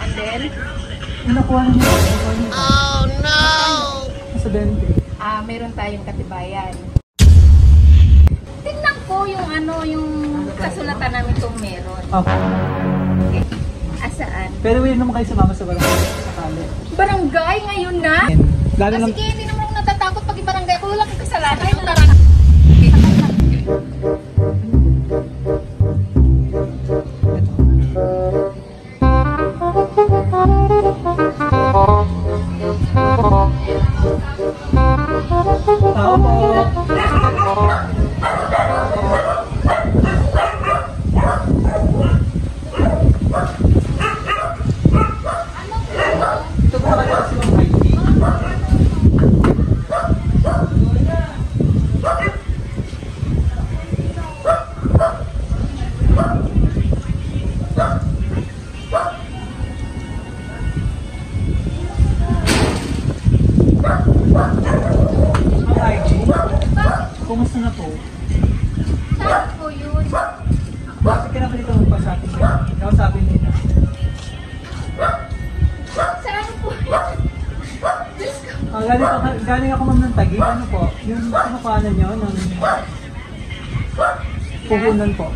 And then? Nakuha na niya. Oh no! Sa 20. Meron tayong katibayan. Tingnan ko yung yung kasulatan namin kung meron. Okay. Okay. Asaan? Pero willing naman kayo sumama sa barangay sakali. Barangay ngayon na? Lalo lang. Sige, hindi naman ako natatakot pag ibarangay ko. Wala kang kasalanan. Tao po. Ito po kaya kasi ng ID. Ang IG? Kumusta na po? Saan po yun? Bakit ka na pa dito magpasabi? Ikaw sabi nila. Saan po? Diyos ko. Galing ako ma'am ng Taguig. Ano po? Yung kinukuhanan nyo ng puhunan po.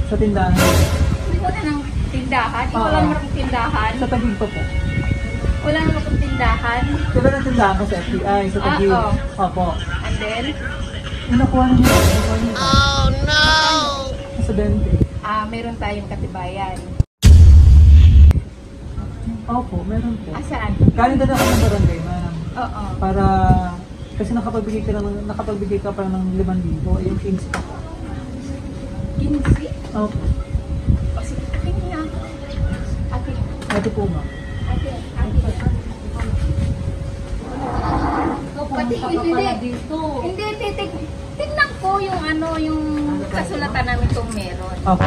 Sa tindahan. Hindi ko na ng tindahan. Hindi wala naman akong tindahan. Sa Taguig po po. Wala naman akong tindahan. Diba ng tindahan ko sa FBI? Sa Taguig? Oo. Opo. And then? Yung nakuha na niya. Oh no! Sa 20. Meron tayong katibayan. Opo, meron po. Asaan? Galing din ako ng barangay, ma'am. Oo. Para, kasi nakapagbigay ka pa ng 5,000. Yung Kings pa. Kinsi? Opo. O sige, ating na. Ating. Ito po ma'am. Ating. Pati hindi. Hindi, tignan ko yung yung kasulatan namin kung meron. Opo.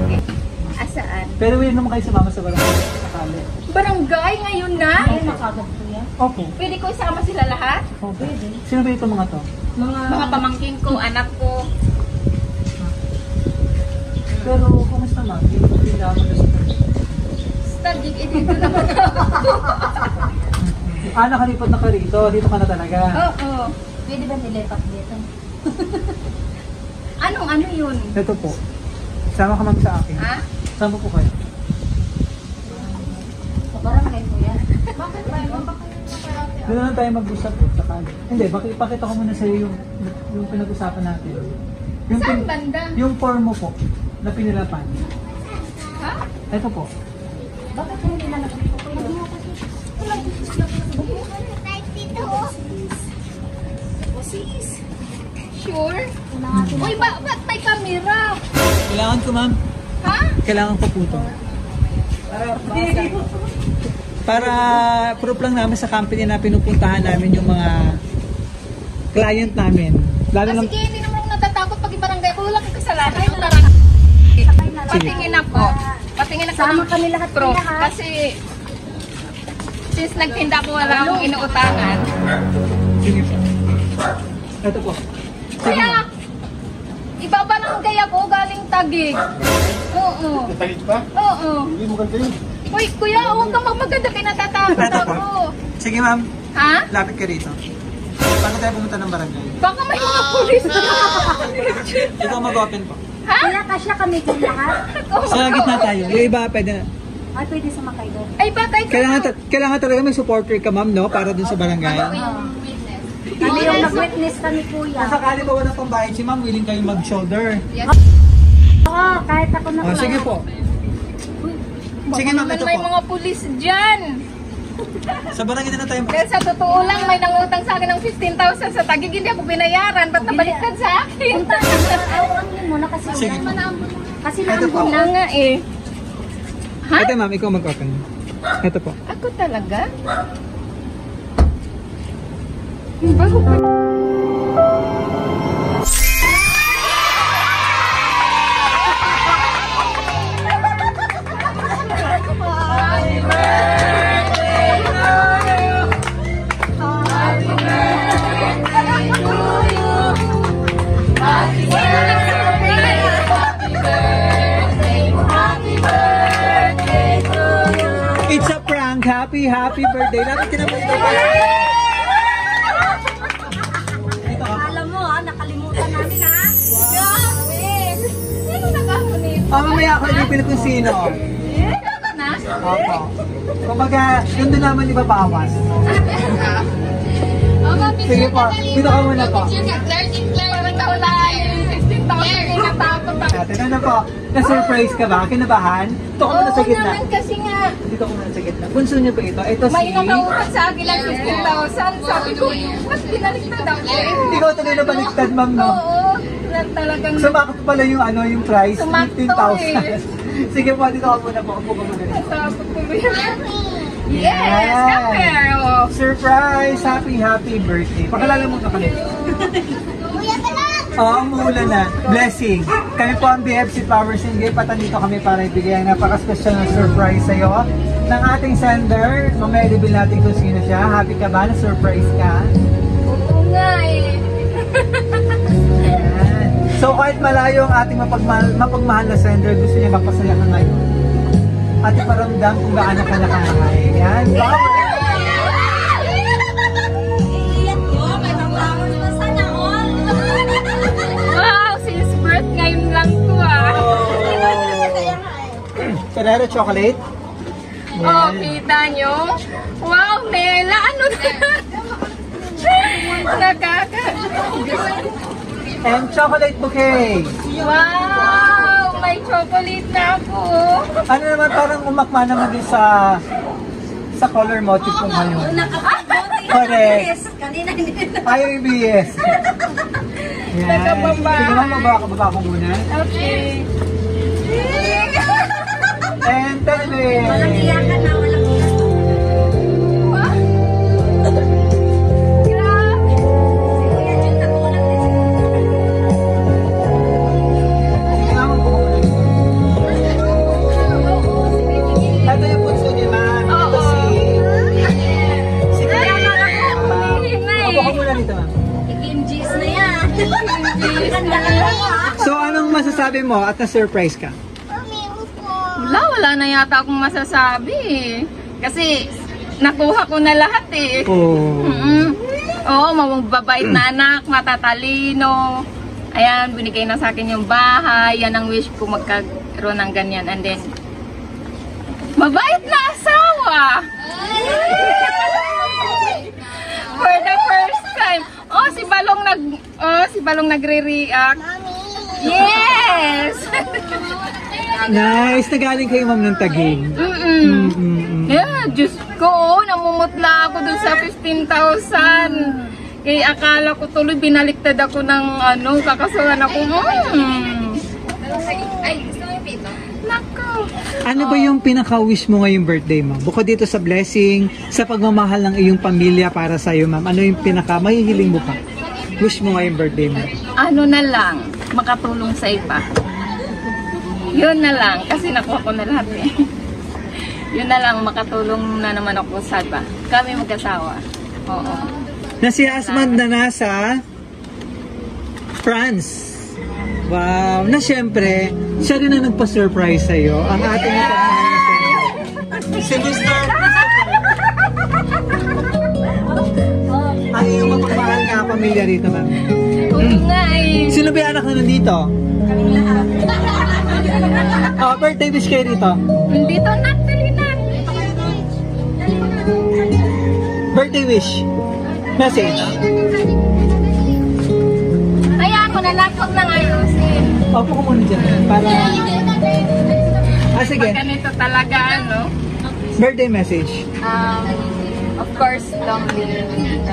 Okay. Asaan? Pero willing naman kayo sumama sa barangay sakali. Barangay ngayon na? Opo. Pwede ko isama sila lahat? Opo. Sino ba itong mga to? Mga pamangkin ko, anak ko. Pero kumusta ma'am? Hindi naman na sa Stadig, dito naman ako. Nakalipat na ka rito. Dito ka na talaga. Oo. Pwede ba nilipat dito? Anong yun? Ito po. Sama ka ma'am sa akin. Ha? Sama po kayo. Sa barangay ko yan. Bakit tayo? Doon lang tayo mag-usap po. Sakali. Hindi, ipakita ko muna sa iyo yung pinag-usapan natin. Saan banda? Yung form mo po na pinilapan. Ha? Ito po. Bakit hindi na nagpapapayag? Sure? Uy, ba't may camera? Kailangan ko ma'am. Ha? Kailangan ko po ito. Para proof lang namin sa company na pinupuntahan namin yung mga client namin. Lalo lang. Sige, hindi naman ako natatakot pag ibarangay ko. Wala kang kasalanan. Patingin ako. Patingin ako Sama kami lahat proof. lahat. Kasi since nagtinda ko wala akong inuutangan. Sige po. Ito po. Sige Kaya, ma'am. ibaba lang kaya ko galing Taguig. Oo. Natagit pa? Oo. Hindi mo ganda yun. Uy, kuya, huwag kang magmaganda. Kinatatakot Ito po. ako. Sige ma'am. Ha? Lapit ka rito. Paano tayo pumunta ng barangay? Baka may mga pulis na. Ikaw mag-open po. Ha? Kaya kasya kami kung lahat. Sa gitna tayo. Yung iba pwede na. Ay, pwede sumakay doon. Ay, batay ka. Kailangan talaga may supporter ka ma'am, no? Para dun sa barangay. Ako yung witness. Kami yung nag-witness kami, kuya. Kung sakali ba walang pambayad si ma'am, willing kayong mag-shoulder. Yes. Oo, kahit ako na Oh, sige po. Sige ma'am, Baka ito may po. mga pulis dyan. Sa barangay na tayo. Dahil sa totoo lang, may nangutang sa akin ng 15,000 sa Taguig. Hindi ako binayaran. Ba't nabaliktad sa akin? punta na awan mo na kasi. Sige. Kasi Ito po. naambon Oo na. nga eh. Ha? Ito ma'am, ikaw mag-open. Ito po. Ako talaga? Bago pa. happy birthday. Lapit ka na po ito. Alam mo ha, nakalimutan namin ha. Grabe! Sino nakakunit? Mamaya ako ilipin kung sino. Ito na? Opo. Kumbaga, yun doon naman ibabawas. Sige po, dito ka muna po. Parang nawala yung 16,000 yung natakot ako. Ate, ano po? Na-surprise ka ba? Kinabahan? Dito ka muna sa Oo gitna. naman kasi nga, Dito ka muna sa gitna. Bunso niyo ba ito? Ito si... may nakautang sa akin ng 15,000. Sabi ko, mas pinaliktad ako eh. Hindi ko tuloy na baliktad, ma'am, no? Oo, na talagang Sumakot pala yung price, Sumakto 15,000. Sige po, dito ka muna po. Upo ka muna. natakot tuloy. Yes, compare. Oh. Surprise! Happy birthday. Pakilala mo na kami. Oo, umuulan na. Blessing. Kami po ang BFC Flowers and Gay. Patandito kami para ibigay ang napaka-special na surprise sa'yo ng ating sender. Mamaya reveal natin kung sino siya. Happy ka ba? Na-surprise ka? Oo nga eh. Ayan. So kahit malayo ang ating mapagmahal na sender, gusto niya mapasaya ka ngayon. At iparamdam kung gaano ka nakamahal. Ayan. Wow, since birth ngayon lang to ah. Ferrero chocolate. Oh, kita nyo? Wow, Nela, ano na? Nakaka... And chocolate bouquet. Wow, may chocolate na ako. Ano naman, parang umakma naman din sa color motif ko ngayon. Correct. Kanina hindi. Ayaw EBS. Yan. Nakababa. Sige naman, mababa ko muna. Okay. And television. Walang iyakan na, walang iyakan. Wow. Grabe. Si Kuya Jun, nakulang din siya. Kailangan ko muna. Ito yung punso niya, ma'am. Ito si... Si Kaya nga ako pumihin na Opo ko eh. muna dito, ma'am. Kim G's na yan. Ang ganda ka lang ha. So, anong masasabi mo at na-surprise ka? Wala na yata akong masasabi eh. Kasi nakuha ko na lahat eh. Oh. Oo, mababait na anak, matatalino. Ayan, binigay na sa akin yung bahay. Yan ang wish ko, magkaroon ng ganyan. And then, mabait na asawa! For the first time. Si Balong nagre-react. Yes! Nice! Nagaling kayo, ma'am, ng Taguig. Yeah, Diyos ko, namumutla ako dun sa 15,000. Kaya akala ko tuloy binaliktad ako ng kakasuhan ako. Ay, gusto mo yung pito? Nako. Ano ba yung pinaka-wish mo ngayong birthday, ma'am? Bukod dito sa blessing, sa pagmamahal ng iyong pamilya para sa iyo, ma'am, ano yung pinaka-mahihiling mo pa? Wish mo ngayong birthday mo? Ano na lang, makatulong sa iba. Yun na lang, kasi nakuha ko na lahat eh. Yun na lang, makatulong na naman ako sa iba. Kami mag-asawa. Oo. Na si husband na nasa France. Wow! Na syempre, siya rin ang nagpa-surprise sa'yo. Ang ating mapagmahal na sa'yo. Si Mr. Ang iyong mapagmahal na pamilya rito, ma'am. Oo nga eh. Sino ba yung anak na nandito? Kaming lahat. Birthday wish kayo rito. Nandito na, dali na. Birthday wish. Message. Kaya ako na laptop na ayusin. Opo ko muna dyan. Para... sige. Pag ganito talaga, Birthday message. Of course, long live and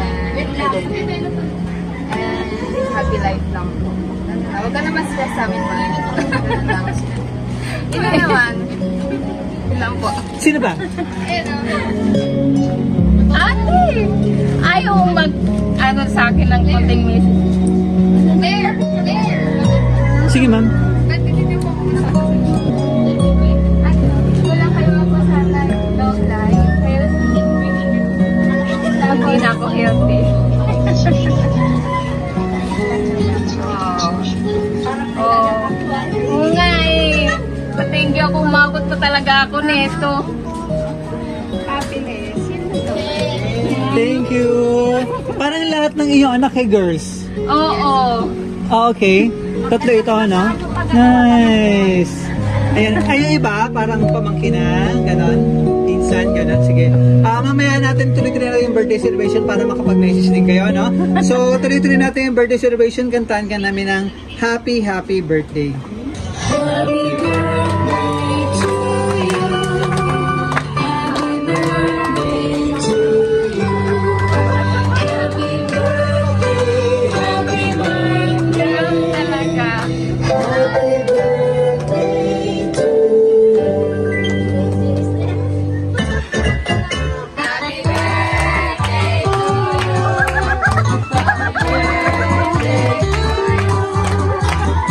happy life lang po. Huwag ka naman stress sa amin po. Ito naman. Ilan po. Sino ba? Ate! Ayaw sa akin ng konting message. There! Sige, ma'am. Ba't hindi po ako wala kayo ako sana long life, healthy. Hindi na ako healthy. Oo nga eh. Thank you ako, umabot pa talaga ako nito. Happiness. Thank you. Parang lahat ng iyong anak ay girls. Oo. Okay. Tatlo ito, ano? Nice. Ayan. Ay, yung iba, parang pamangkinan, ganon. Insan, ganon. Sige. Mamaya natin tuloy-tuloy na yung birthday celebration para makapag-message din kayo, no? So, tuloy-tuloy natin yung birthday celebration. Kantahan ka namin ng happy, happy birthday. Happy birthday to you. Happy birthday to you. Happy birthday, happy birthday. Talaga. Happy birthday to you.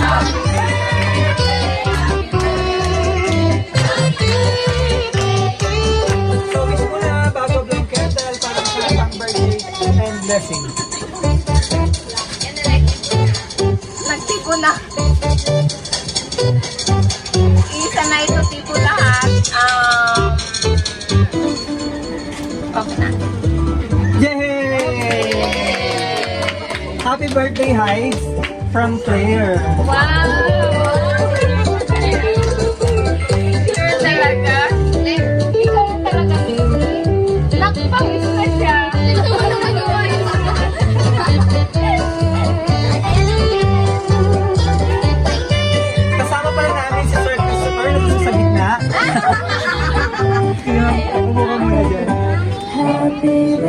Happy birthday to you. So, wish mo na bago Blanc Kettle para sa pang birthday and blessing. Nagtipo na. Isa na ito tipo lahat. Okay na. Yay! Happy birthday, Heights, from Claire. Wow! Sure talaga. Ikaw talaga. Nakapawis na siya. Kasama pala namin si Sir Christopher na gusto sa gitna. Kaya, umuha muna dyan. I'm sure.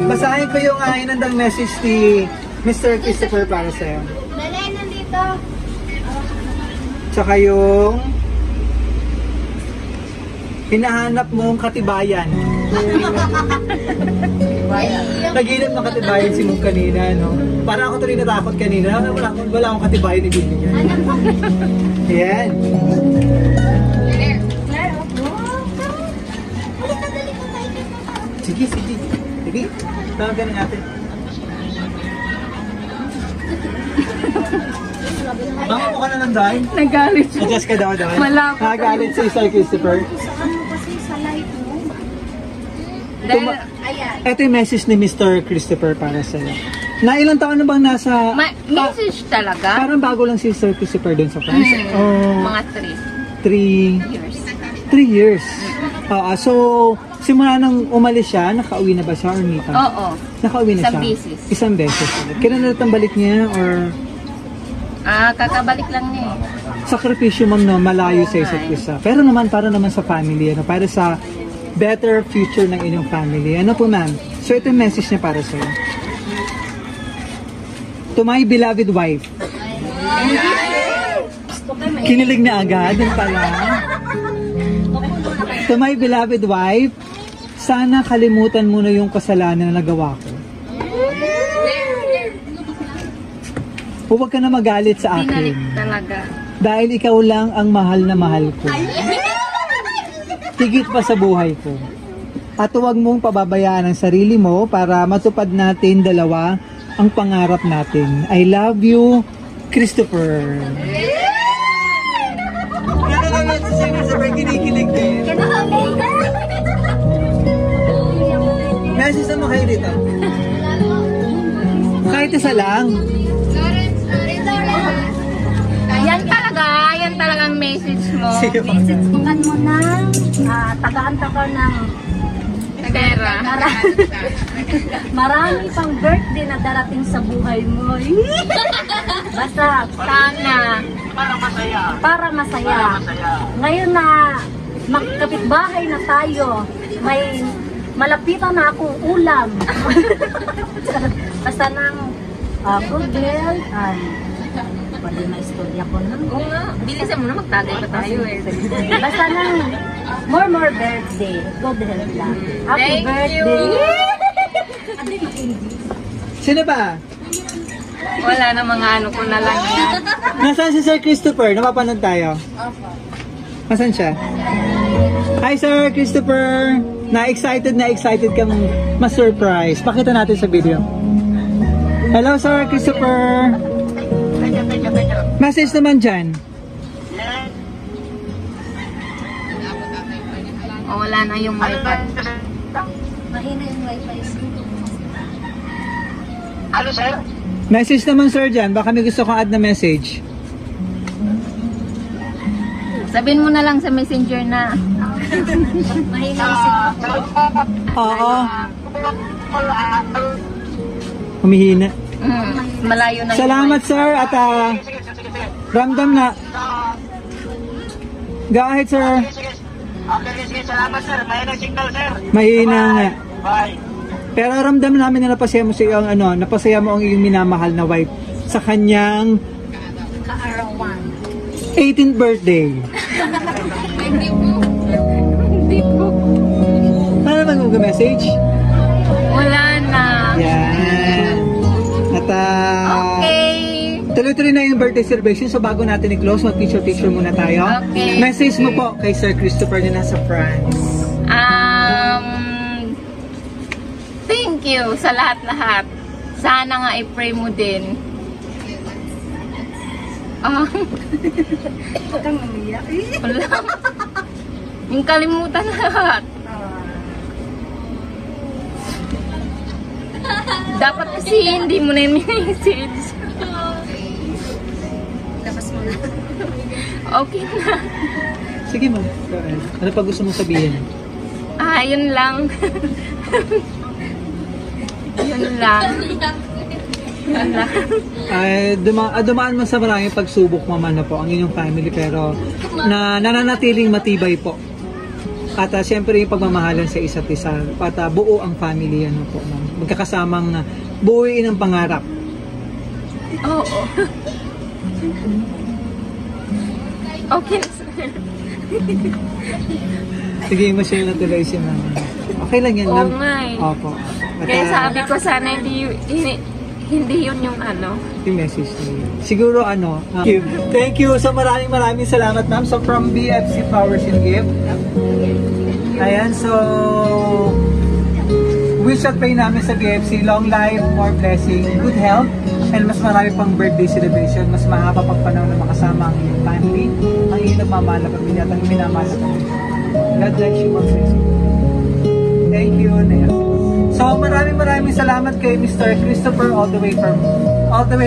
Basahin ko yung inandang message ni Mr. Christopher para sa'yo. Dali, nandito. Tsaka yung hinahanap mong katibayan. Nagilip ng katibayan si mong kanina, no? Parang ako tuloy natakot kanina. Wala akong katibayan ibibigay. Ayan. Claire, halika, dali ko tayo. Sige, sige. Sige. Tawagan na natin. Mama mo ka na lang dahil. Nagalit siya. Adjust ka daw dahil. Malapit. Nagalit si Sir Christopher. Saan mo kasi sa live mo? Dahil, Ayan. Ito yung message ni Mr. Christopher para sa'yo. Na ilang taon na bang nasa... message talaga. Parang bago lang si Sir Christopher dun sa France. Mga 3 3 years. years. So, simula nang umalis siya, nakauwi na ba siya or hindi pa? Oo. Nakauwi na Isang siya? beses. Isang beses. Kailan na ang balik niya or Kakabalik lang niya eh. sakripisyo ma'am no, malayo sa isa't isa. Pero naman para naman sa family, ano, para sa better future ng inyong family. Ano po ma'am? So ito yung message niya para sa'yo. To my beloved wife. Kinilig na agad, yun pala. To my beloved wife, sana kalimutan mo na yung kasalanan na nagawa ko. Huwag ka na magalit sa akin. Binalik talaga. Dahil ikaw lang ang mahal na mahal ko. Higit pa sa buhay ko. At huwag mong pababayaan ang sarili mo para matupad natin dalawa ang pangarap natin. I love you, Christopher. Nakalaman si Christopher, kinikilig din. Message naman kayo dito. Kahit isa lang. Yan talagang message mo. Message ko kan mo na, tagaan ka ng Pera. marami pang birthday na darating sa buhay mo. Basta, Sana. para masaya. Ngayon na magkapitbahay na tayo, may malapitan na akong ulam. Basta ng good health, pwede na istorya ko na. Oo nga. Bilisan mo na, magtagay pa tayo eh. Basta ng more birthday. Good health lang. Happy Thank birthday. you. Ate, mag-English. Sino ba? Wala na mga ano ko na lang yan. Nasaan si Sir Christopher? Napapanood tayo. Nasaan siya? Hi Sir Christopher! Na-excited kang ma-surprise. Pakita natin sa video. Hello Sir Christopher! Message naman dyan. O, wala na yung wifi. Mahina yung wifi. Ano, sir? Message naman sir dyan, baka may gusto kong add na message. Sabihin mo na lang sa messenger na. Mahina yung signal. Oo. Humihina. Malayo na Salamat sir at ramdam na. Go ahead sir. Okay, sige, salamat, sir. Mahina signal, sir. Mahina nga. Bye. Pero ramdam namin na napasaya mo sa iyong napasaya mo ang iyong minamahal na wife sa kanyang Kaarawan. 18th birthday. Hindi po. Ano naman mag-message? Wala na. Yan. At Okay. tuloy-tuloy na yung birthday celebration, so bago natin i-close, mag-picture-picture muna tayo. Okay. Message mo po kay Sir Christopher na nasa France. Thank you sa lahat-lahat. Sana nga i-pray mo din. Huwag kang umiyak. Wala. Yung kalimutan na lahat. Dapat kasi hindi mo na yung message. Labas mo na. Okay na. Sige ma'am. Ano pa gusto mong sabihin? Yun lang. Yun lang. Yun lang. Dumaan man sa maraming pagsubok naman na po ang inyong family, pero nananatiling matibay po. At siyempre yung pagmamahalan sa isa't isa. At buo ang family, ano po, ma'am. Magkakasamang buuin ang pangarap. Oo. Okay na, sir. Sige, ma-share na tuloy si ma'am. Okay lang yan, Oo ma'am. nga eh. Opo. At, Kaya sabi ko sana hindi yun yung ano. yung message niyo. Siguro thank you. So maraming salamat ma'am. So from BFC Flowers and Gift. Ayan, so wish at pray namin sa BFC, long life, more blessing, good health, and mas marami pang birthday celebration, mas mahaba pang panahon na makasama ang iyong family, ang iyong nagmamahal na pamilya, at ang minamahal na pamilya. God bless you, Ma'am Ceci. Thank you, Nea. So maraming salamat kay Mr. Christopher all the way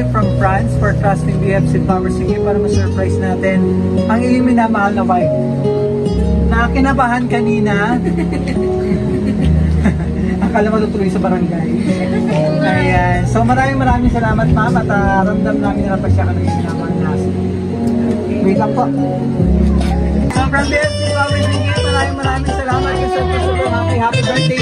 from France for trusting BFC Flowers and Gift para ma-surprise natin ang iyong minamahal na wife. Nakakinabahan kanina. Akala mo tutuloy sa barangay. Ayan. So maraming salamat ma'am at ramdam namin na napasya ka ng iyong minamahal na aso. Wait lang po. So from BFC Flowers and Gift, maraming salamat kay Sir Christopher. Happy birthday